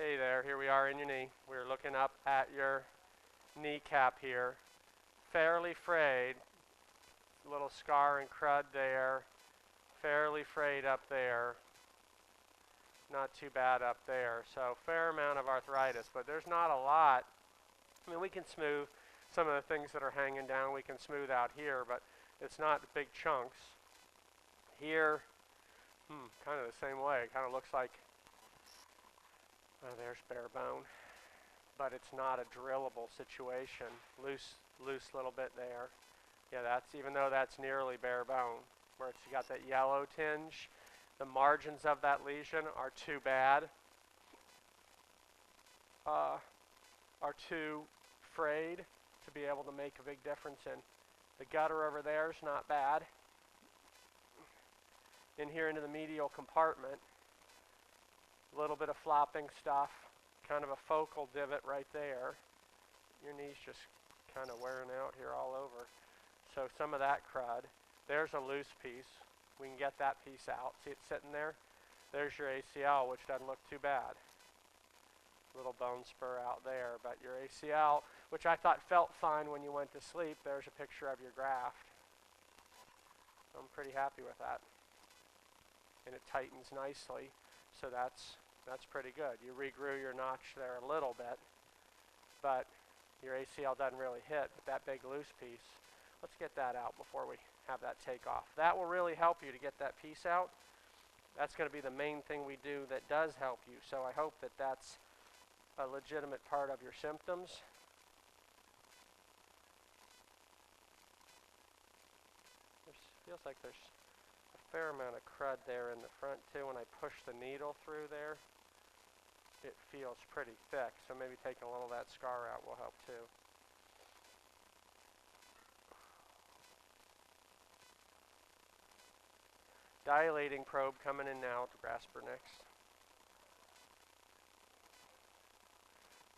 Hey there, here we are in your knee. We're looking up at your kneecap here. Fairly frayed, little scar and crud there. Fairly frayed up there. Not too bad up there. So fair amount of arthritis, but there's not a lot. I mean, we can smooth some of the things that are hanging down. We can smooth out here, but it's not big chunks. Here, kind of the same way. It kind of looks like, oh, there's bare bone. But it's not a drillable situation. Loose little bit there. Yeah, that's, even though that's nearly bare bone, where it's got that yellow tinge, the margins of that lesion are too bad, are too frayed to be able to make a big difference in. The gutter over there is not bad. In here into the medial compartment, a little bit of flopping stuff, kind of a focal divot right there. Your knee's just kind of wearing out here all over. So some of that crud. There's a loose piece. We can get that piece out. See it sitting there? There's your ACL, which doesn't look too bad. Little bone spur out there. But your ACL, which I thought felt fine when you went to sleep, there's a picture of your graft. I'm pretty happy with that. And it tightens nicely, so that's pretty good. You regrew your notch there a little bit, but your ACL doesn't really hit. But that big loose piece, let's get that out before we have that take off. That will really help you to get that piece out. That's going to be the main thing we do that does help you. So I hope that that's a legitimate part of your symptoms. Feels like there's a fair amount of crud there in the front too. When I push the needle through there, it feels pretty thick. So maybe taking a little of that scar out will help too. Dilating probe coming in now to grasper next.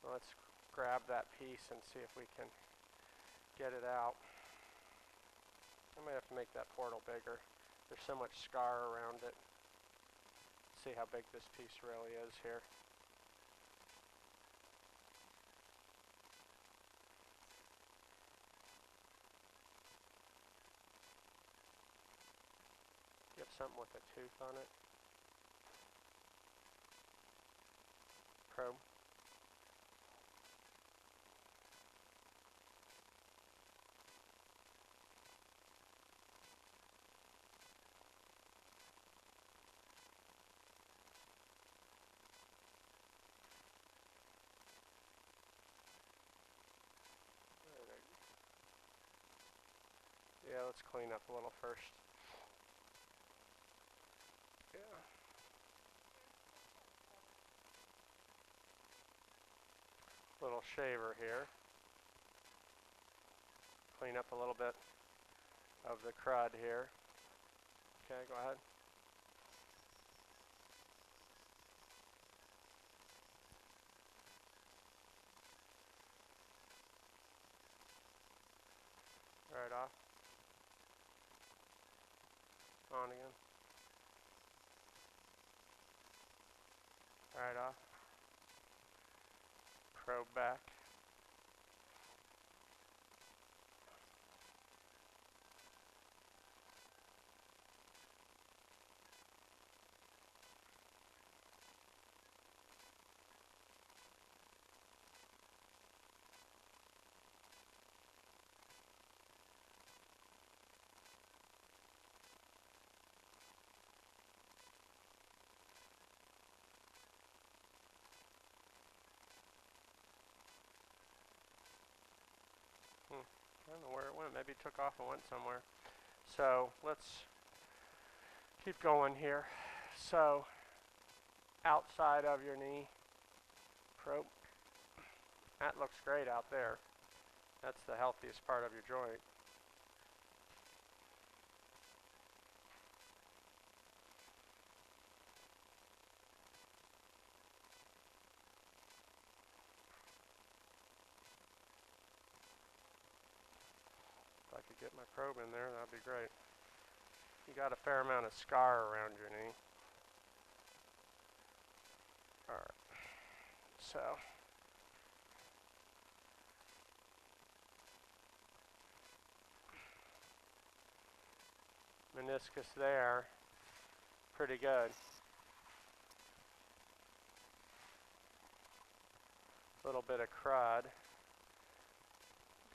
Well, let's grab that piece and see if we can get it out. I might have to make that portal bigger. There's so much scar around it. See how big this piece really is here. Get something with a tooth on it. Probe. Yeah, let's clean up a little first. Yeah. Little shaver here. Clean up a little bit of the crud here. Okay, go ahead. Right off. On again. Right off. Probe back. I don't know where it went. Maybe it took off and went somewhere. So let's keep going here. So outside of your knee, probe. That looks great out there. That's the healthiest part of your joint. If I could get my probe in there, that'd be great. You got a fair amount of scar around your knee. All right. so. Meniscus there, pretty good. A little bit of crud.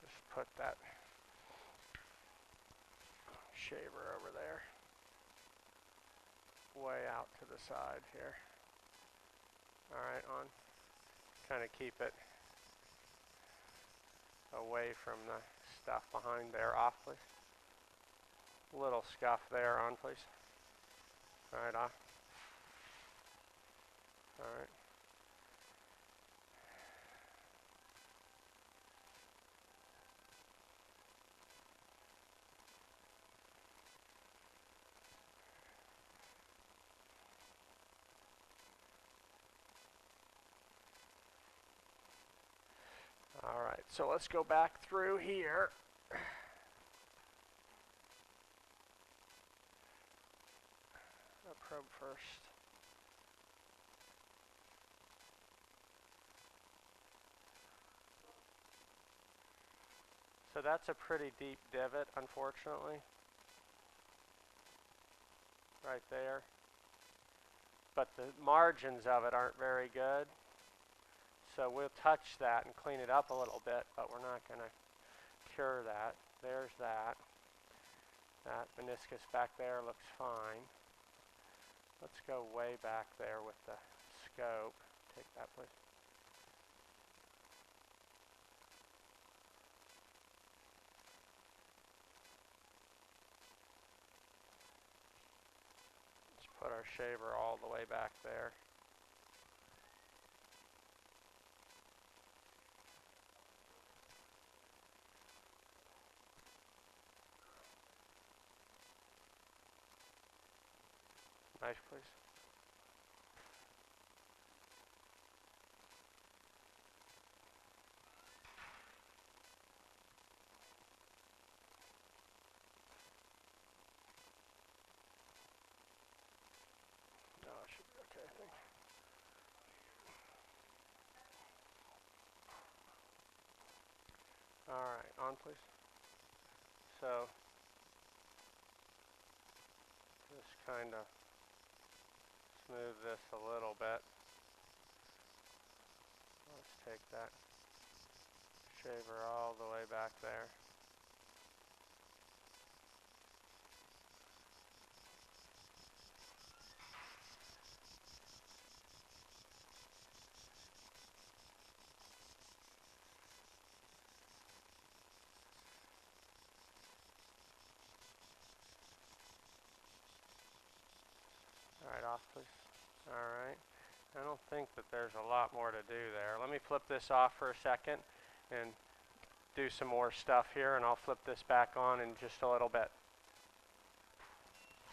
Just put that shaver over there, way out to the side here. All right, on. Kind of keep it away from the stuff behind there. Off, please. Little scuff there. On, please. All right, off. All right. All right, so let's go back through here. I'll probe first. So that's a pretty deep divot, unfortunately. Right there. But the margins of it aren't very good. So we'll touch that and clean it up a little bit, but we're not going to cure that. There's that. That meniscus back there looks fine. Let's go way back there with the scope. Take that, please. Let's put our shaver all the way back there. Knife, please. No, it should be okay, I think. All right, on, please. So, just kind of smooth this a little bit. Let's take that shaver all the way back there. All right, off, please. All right. I don't think that there's a lot more to do there. Let me flip this off for a second and do some more stuff here, and I'll flip this back on in just a little bit.